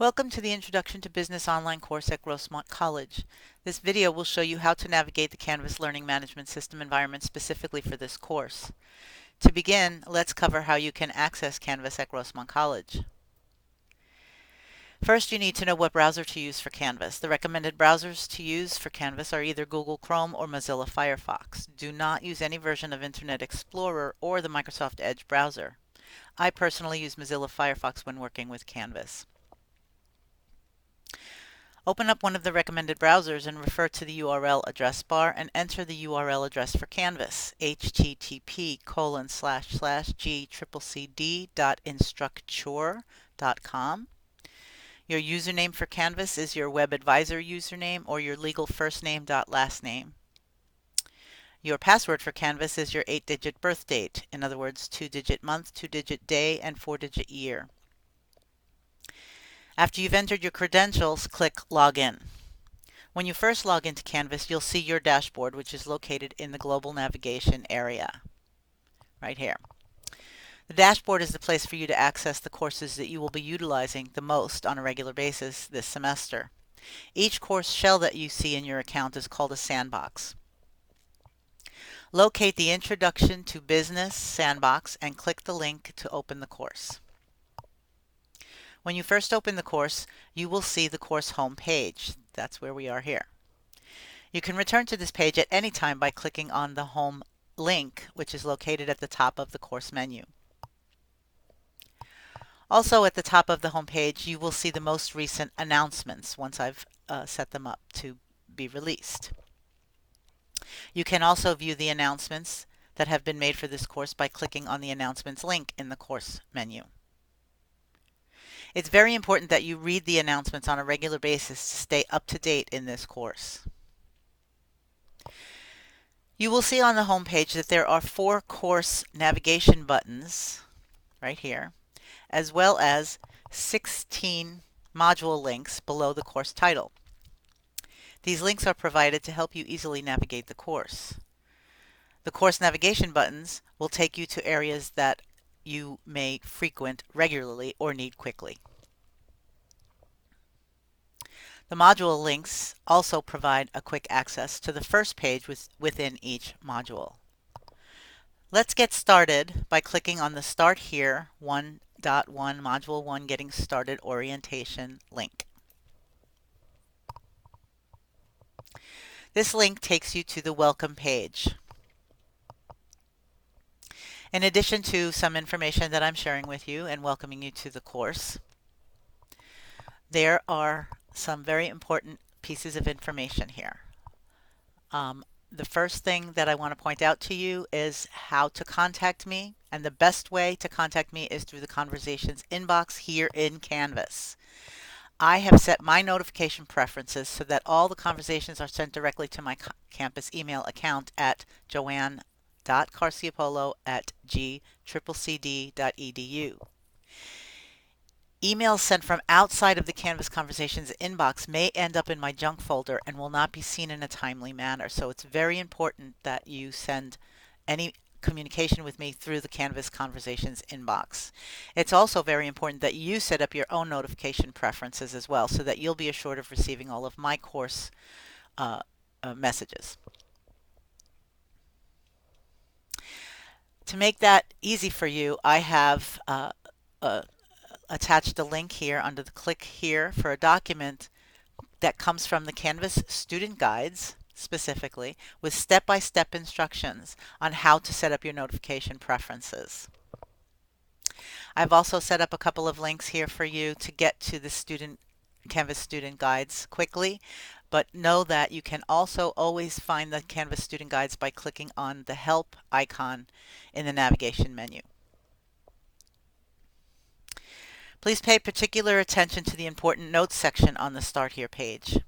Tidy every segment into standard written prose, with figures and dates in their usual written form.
Welcome to the Introduction to Business online course at Grossmont College. This video will show you how to navigate the Canvas Learning Management System environment specifically for this course. To begin, let's cover how you can access Canvas at Grossmont College. First, you need to know what browser to use for Canvas. The recommended browsers to use for Canvas are either Google Chrome or Mozilla Firefox. Do not use any version of Internet Explorer or the Microsoft Edge browser. I personally use Mozilla Firefox when working with Canvas. Open up one of the recommended browsers and refer to the URL address bar and enter the URL address for Canvas, http://g/cd.instructure.com. Your username for Canvas is your Web Advisor username or your legal first name last name. Your password for Canvas is your 8-digit birth date, in other words, 2-digit month, 2-digit day, and 4-digit year. After you've entered your credentials, click Login. When you first log into Canvas, you'll see your dashboard, which is located in the Global Navigation area, right here. The dashboard is the place for you to access the courses that you will be utilizing the most on a regular basis this semester. Each course shell that you see in your account is called a sandbox. Locate the Introduction to Business sandbox and click the link to open the course. When you first open the course, you will see the course home page. That's where we are here. You can return to this page at any time by clicking on the home link, which is located at the top of the course menu. Also at the top of the home page, you will see the most recent announcements once I've set them up to be released. You can also view the announcements that have been made for this course by clicking on the announcements link in the course menu. It's very important that you read the announcements on a regular basis to stay up to date in this course. You will see on the home page that there are 4 course navigation buttons right here, as well as 16 module links below the course title. These links are provided to help you easily navigate the course. The course navigation buttons will take you to areas that you may frequent regularly or need quickly. The module links also provide a quick access to the first page within each module. Let's get started by clicking on the Start Here 1.1 Module 1 Getting Started Orientation link. This link takes you to the Welcome page. In addition to some information that I'm sharing with you and welcoming you to the course, there are some very important pieces of information here. The first thing that I want to point out to you is how to contact me, and the best way to contact me is through the Conversations inbox here in Canvas. I have set my notification preferences so that all the conversations are sent directly to my campus email account at joanne.carciapolo@gccd.edu. Emails sent from outside of the Canvas Conversations inbox may end up in my junk folder and will not be seen in a timely manner. So it's very important that you send any communication with me through the Canvas Conversations inbox. It's also very important that you set up your own notification preferences as well, so that you'll be assured of receiving all of my course messages. To make that easy for you, I have attached a link here under the click here for a document that comes from the Canvas student guides specifically with step-by-step instructions on how to set up your notification preferences. I've also set up a couple of links here for you to get to the Canvas student guides quickly, but know that you can also always find the Canvas student guides by clicking on the help icon in the navigation menu. Please pay particular attention to the important notes section on the Start Here page.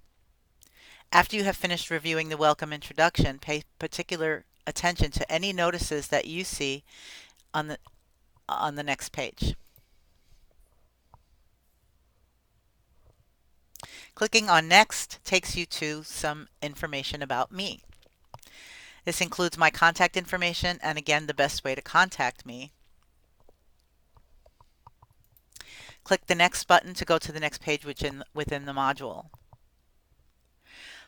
After you have finished reviewing the welcome introduction, pay particular attention to any notices that you see on the next page. Clicking on Next takes you to some information about me. This includes my contact information and again the best way to contact me. Click the next button to go to the next page within the module.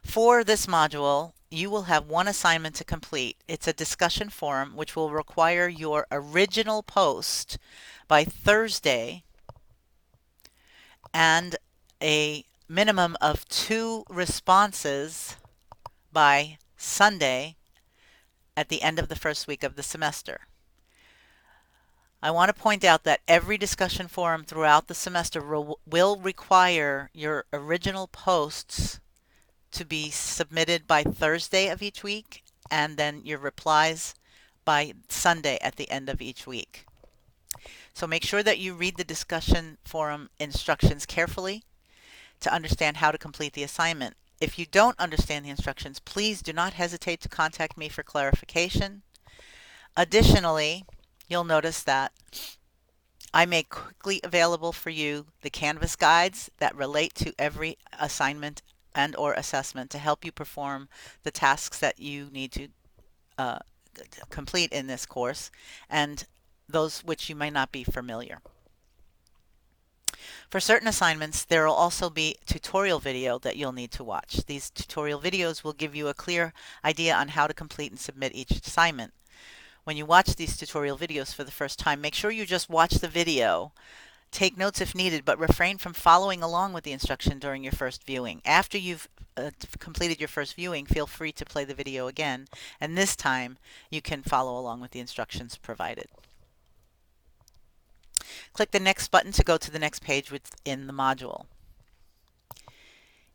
For this module, you will have one assignment to complete. It's a discussion forum which will require your original post by Thursday and a minimum of 2 responses by Sunday at the end of the first week of the semester. I want to point out that every discussion forum throughout the semester will require your original posts to be submitted by Thursday of each week, and then your replies by Sunday at the end of each week. So make sure that you read the discussion forum instructions carefully to understand how to complete the assignment. If you don't understand the instructions, please do not hesitate to contact me for clarification. Additionally, you'll notice that I make quickly available for you the Canvas guides that relate to every assignment and or assessment to help you perform the tasks that you need to complete in this course, and those which you may not be familiar. For certain assignments, there will also be tutorial video that you'll need to watch. These tutorial videos will give you a clear idea on how to complete and submit each assignment. When you watch these tutorial videos for the first time, make sure you just watch the video. Take notes if needed, but refrain from following along with the instruction during your first viewing. After you've completed your first viewing, feel free to play the video again, and this time you can follow along with the instructions provided. Click the next button to go to the next page within the module.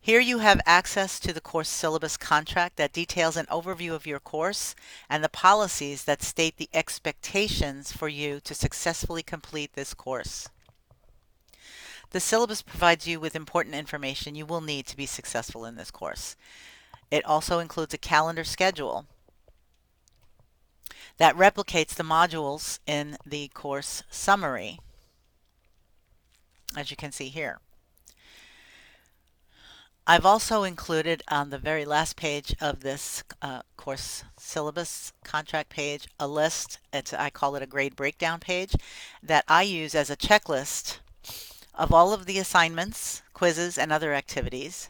Here you have access to the course syllabus contract that details an overview of your course and the policies that state the expectations for you to successfully complete this course. The syllabus provides you with important information you will need to be successful in this course. It also includes a calendar schedule that replicates the modules in the course summary, as you can see here. I've also included on the very last page of this course syllabus contract page a list, I call it a grade breakdown page, that I use as a checklist of all of the assignments, quizzes, and other activities.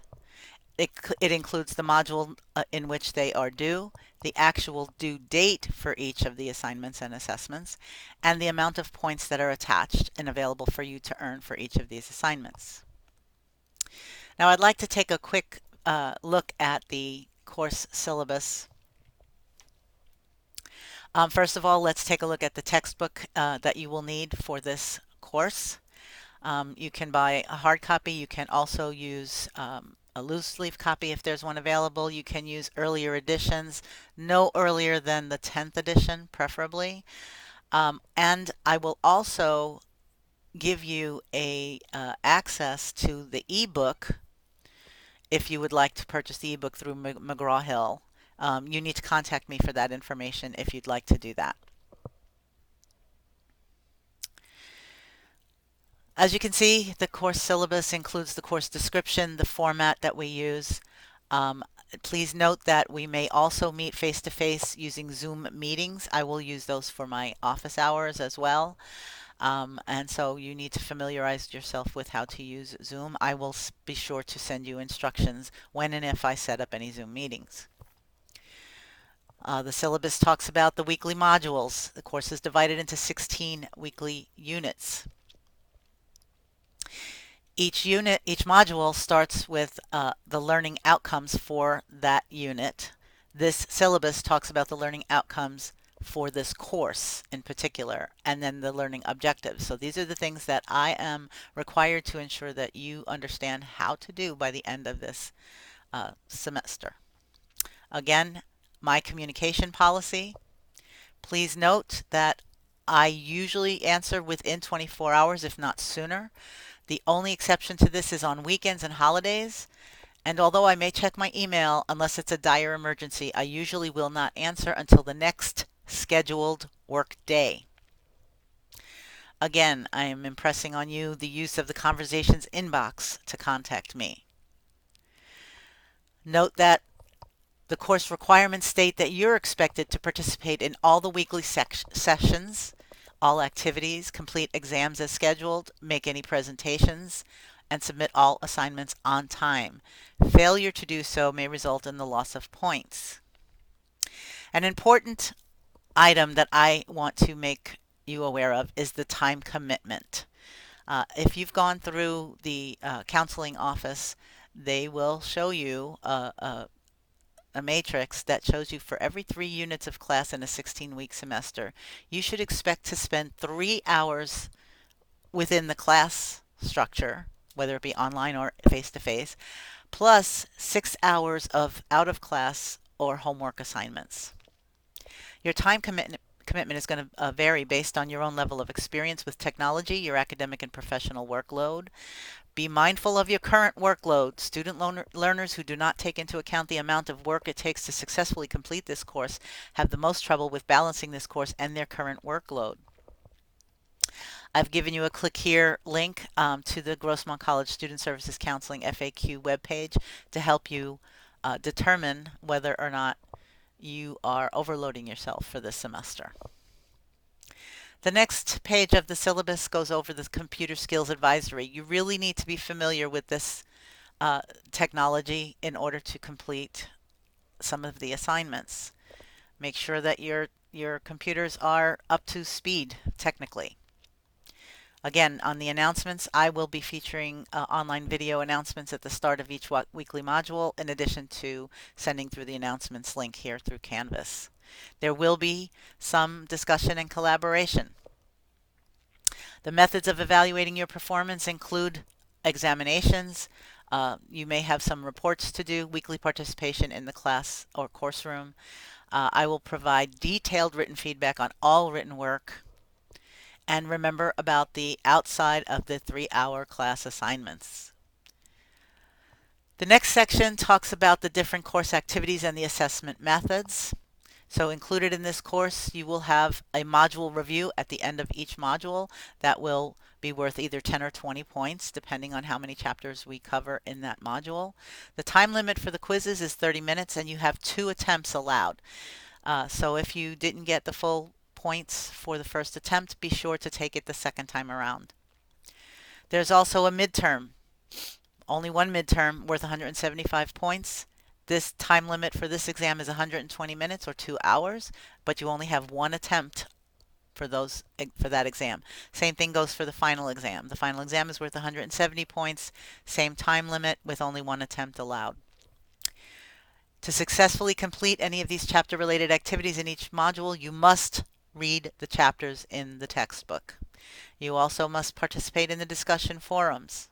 It includes the module in which they are due, the actual due date for each of the assignments and assessments, and the amount of points that are attached and available for you to earn for each of these assignments. Now I'd like to take a quick look at the course syllabus. First of all, let's take a look at the textbook that you will need for this course. You can buy a hard copy. You can also use a loose leaf copy if there's one available. You can use earlier editions, no earlier than the 10th edition, preferably. And I will also give you a access to the ebook if you would like to purchase the ebook through McGraw-Hill. You need to contact me for that information if you'd like to do that. As you can see, the course syllabus includes the course description, the format that we use. Please note that we may also meet face-to-face using Zoom meetings. I will use those for my office hours as well. And so you need to familiarize yourself with how to use Zoom. I will be sure to send you instructions when and if I set up any Zoom meetings. The syllabus talks about the weekly modules. The course is divided into 16 weekly units. Each module starts with the learning outcomes for that unit. This syllabus talks about the learning outcomes for this course in particular, and then the learning objectives. So these are the things that I am required to ensure that you understand how to do by the end of this semester. Again, my communication policy. Please note that I usually answer within 24 hours, if not sooner. The only exception to this is on weekends and holidays. And although I may check my email unless it's a dire emergency, I usually will not answer until the next scheduled work day. Again, I am impressing on you the use of the conversations inbox to contact me. Note that the course requirements state that you're expected to participate in all the weekly sessions, all activities, complete exams as scheduled, make any presentations, and submit all assignments on time. Failure to do so may result in the loss of points. An important item that I want to make you aware of is the time commitment. If you've gone through the counseling office, they will show you a matrix that shows you for every 3 units of class in a 16-week semester, you should expect to spend 3 hours within the class structure, whether it be online or face-to-face, plus 6 hours of out-of-class or homework assignments. Your time commitment is going to vary based on your own level of experience with technology, your academic and professional workload. Be mindful of your current workload. Student learners who do not take into account the amount of work it takes to successfully complete this course have the most trouble with balancing this course and their current workload. I've given you a click here link to the Grossmont College Student Services Counseling FAQ webpage to help you determine whether or not you are overloading yourself for this semester. The next page of the syllabus goes over the computer skills advisory. You really need to be familiar with this technology in order to complete some of the assignments. Make sure that your computers are up to speed technically. Again, on the announcements, I will be featuring online video announcements at the start of each weekly module, in addition to sending through the announcements link here through Canvas. There will be some discussion and collaboration. The methods of evaluating your performance include examinations. You may have some reports to do, weekly participation in the class or course room. I will provide detailed written feedback on all written work. And remember about the outside of the 3-hour class assignments. The next section talks about the different course activities and the assessment methods. So included in this course, you will have a module review at the end of each module that will be worth either 10 or 20 points, depending on how many chapters we cover in that module. The time limit for the quizzes is 30 minutes, and you have 2 attempts allowed. So if you didn't get the full points for the first attempt, be sure to take it the second time around. There's also a midterm. Only one midterm worth 175 points. This time limit for this exam is 120 minutes or 2 hours, but you only have one attempt for that exam. Same thing goes for the final exam. The final exam is worth 170 points, same time limit with only one attempt allowed. To successfully complete any of these chapter-related activities in each module, you must read the chapters in the textbook. You also must participate in the discussion forums.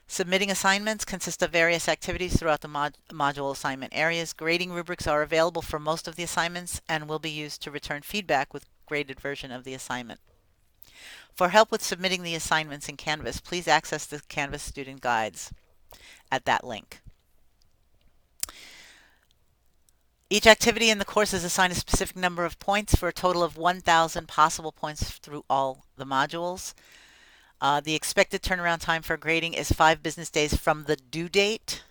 Submitting assignments consist of various activities throughout the module assignment areas. Grading rubrics are available for most of the assignments and will be used to return feedback with graded version of the assignment. For help with submitting the assignments in Canvas, please access the Canvas student guides at that link. Each activity in the course is assigned a specific number of points for a total of 1,000 possible points through all the modules. The expected turnaround time for grading is 5 business days from the due date.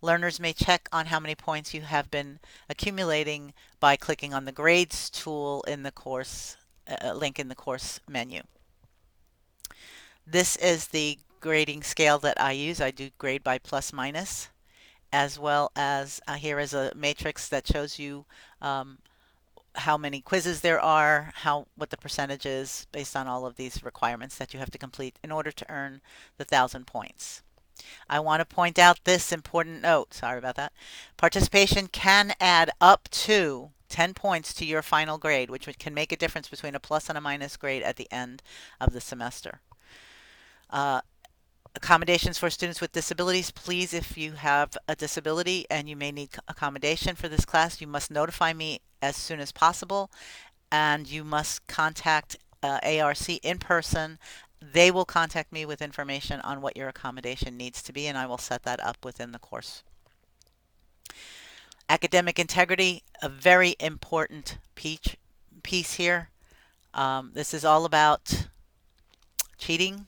Learners may check on how many points you have been accumulating by clicking on the grades tool in the course link in the course menu. This is the grading scale that I use. I do grade by plus minus, as well as here is a matrix that shows you how many quizzes there are, what the percentage is based on all of these requirements that you have to complete in order to earn the 1,000 points. I want to point out this important note. Sorry about that. Participation can add up to 10 points to your final grade, which can make a difference between a plus and a minus grade at the end of the semester. Accommodations for students with disabilities. Please, if you have a disability and you may need accommodation for this class, you must notify me as soon as possible, and you must contact ARC in person. They will contact me with information on what your accommodation needs to be, and I will set that up within the course. Academic integrity, a very important piece here. This is all about cheating,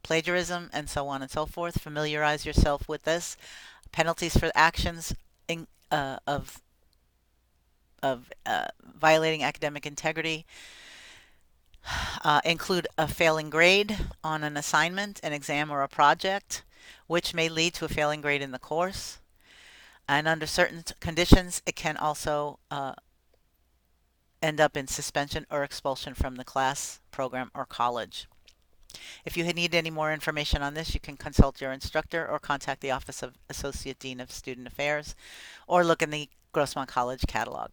plagiarism, and so on and so forth. Familiarize yourself with this. Penalties for actions of violating academic integrity. include a failing grade on an assignment, an exam, or a project, which may lead to a failing grade in the course. And under certain conditions, it can also end up in suspension or expulsion from the class, program, or college. If you need any more information on this, you can consult your instructor or contact the Office of Associate Dean of Student Affairs or look in the Grossmont College catalog.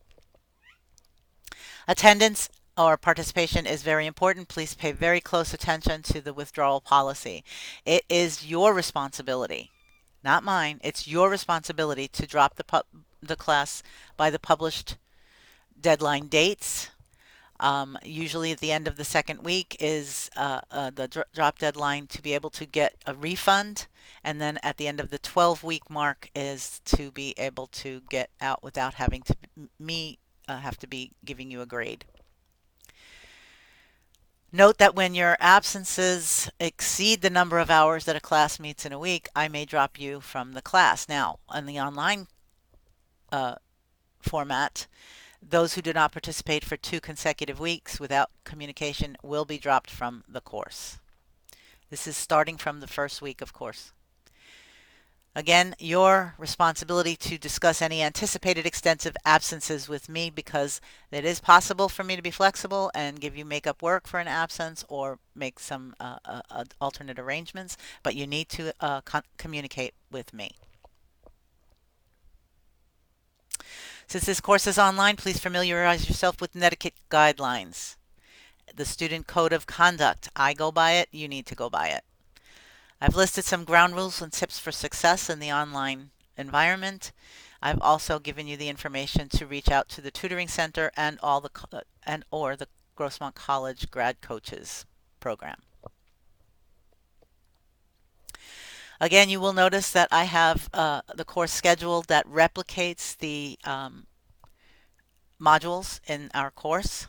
Attendance or participation is very important. Please pay very close attention to the withdrawal policy. It is your responsibility, not mine. It's your responsibility to drop the class by the published deadline dates. Usually at the end of the second week is the drop deadline to be able to get a refund. And then at the end of the 12-week mark is to be able to get out without having to have to be giving you a grade. Note that when your absences exceed the number of hours that a class meets in a week, I may drop you from the class. Now, on the online format, those who do not participate for 2 consecutive weeks without communication will be dropped from the course. This is starting from the first week, of course. Again, your responsibility to discuss any anticipated extensive absences with me, because it is possible for me to be flexible and give you make up work for an absence or make some alternate arrangements, but you need to communicate with me. Since this course is online, please familiarize yourself with Netiquette guidelines. The Student Code of Conduct. I go by it, you need to go by it. I've listed some ground rules and tips for success in the online environment. I've also given you the information to reach out to the tutoring center and or the Grossmont College Grad Coaches program. Again, you will notice that I have the course schedule that replicates the modules in our course.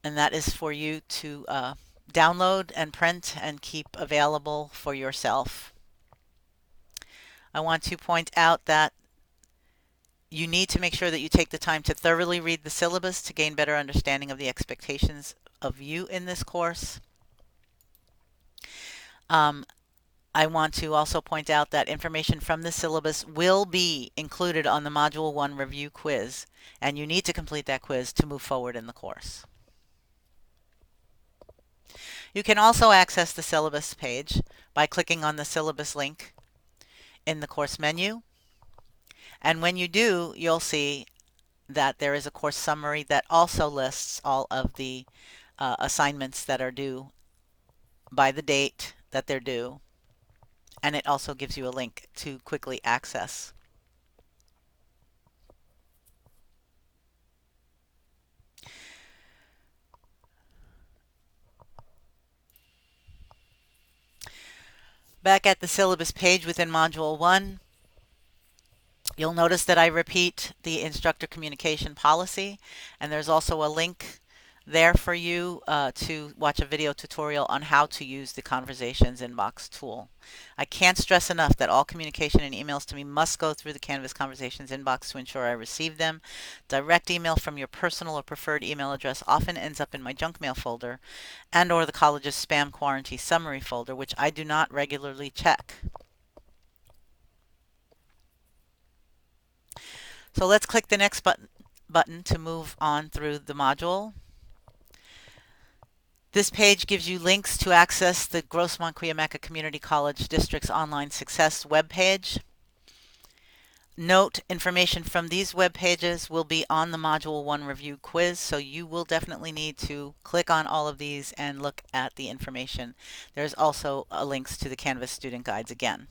And that is for you to download and print and keep available for yourself. I want to point out that you need to make sure that you take the time to thoroughly read the syllabus to gain better understanding of the expectations of you in this course. I want to also point out that information from the syllabus will be included on the Module 1 review quiz, and you need to complete that quiz to move forward in the course. You can also access the syllabus page by clicking on the syllabus link in the course menu. And when you do, you'll see that there is a course summary that also lists all of the assignments that are due by the date that they're due. And it also gives you a link to quickly access. Back at the syllabus page within Module 1, you'll notice that I repeat the instructor communication policy, and there's also a link there for you to watch a video tutorial on how to use the Conversations Inbox tool. I can't stress enough that all communication and emails to me must go through the Canvas Conversations inbox to ensure I receive them. Direct email from your personal or preferred email address often ends up in my junk mail folder and or the college's spam quarantine summary folder, which I do not regularly check. So let's click the next button to move on through the module. This page gives you links to access the Grossmont-Cuyamaca Community College District's Online Success webpage. Note, information from these web pages will be on the Module 1 review quiz, so you will definitely need to click on all of these and look at the information. There's also links to the Canvas student guides again.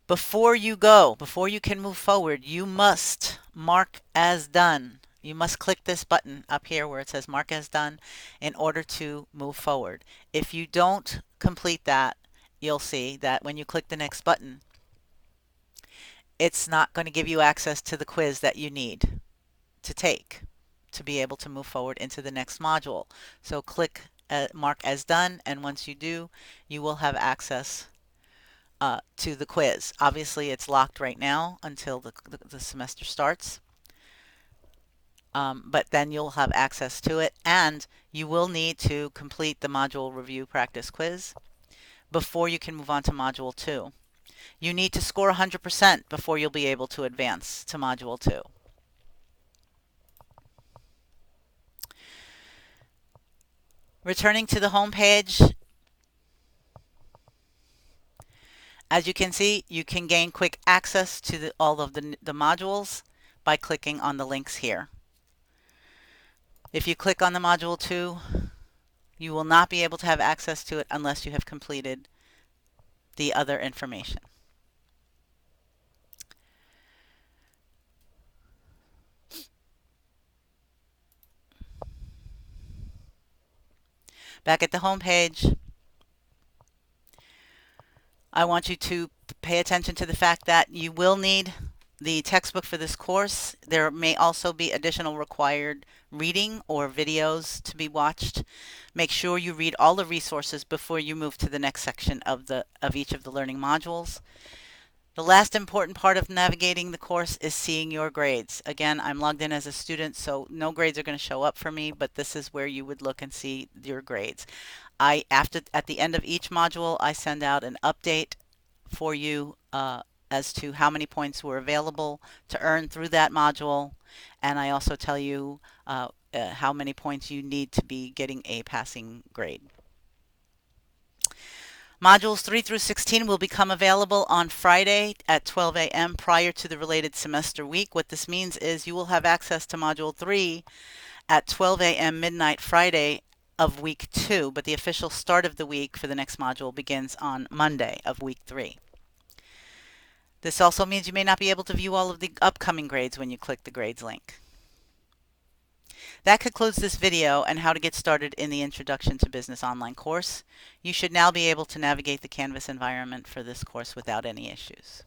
Before you can move forward, you must mark as done. You must click this button up here where it says mark as done in order to move forward. If you don't complete that, you'll see that when you click the next button, it's not going to give you access to the quiz that you need to take to be able to move forward into the next module. So click mark as done, and once you do, you will have access to the quiz. Obviously, it's locked right now until the semester starts. but then you'll have access to it, and you will need to complete the module review practice quiz before you can move on to module 2. You need to score 100% before you'll be able to advance to module 2. Returning to the home page, as you can see, you can gain quick access to all of the modules by clicking on the links here. If you click on the module 2, you will not be able to have access to it unless you have completed the other information. Back at the home page, I want you to pay attention to the fact that you will need the textbook for this course. There may also be additional required reading or videos to be watched. Make sure you read all the resources before you move to the next section of each of the learning modules. The last important part of navigating the course is seeing your grades. Again, I'm logged in as a student, so no grades are going to show up for me, but this is where you would look and see your grades. At the end of each module, I send out an update for you as to how many points were available to earn through that module, and I also tell you how many points you need to be getting a passing grade. Modules 3 through 16 will become available on Friday at 12 a.m. prior to the related semester week. What this means is you will have access to Module 3 at 12 a.m. midnight Friday of week 2, but the official start of the week for the next module begins on Monday of week 3. This also means you may not be able to view all of the upcoming grades when you click the grades link. That concludes this video on how to get started in the Introduction to Business online course. You should now be able to navigate the Canvas environment for this course without any issues.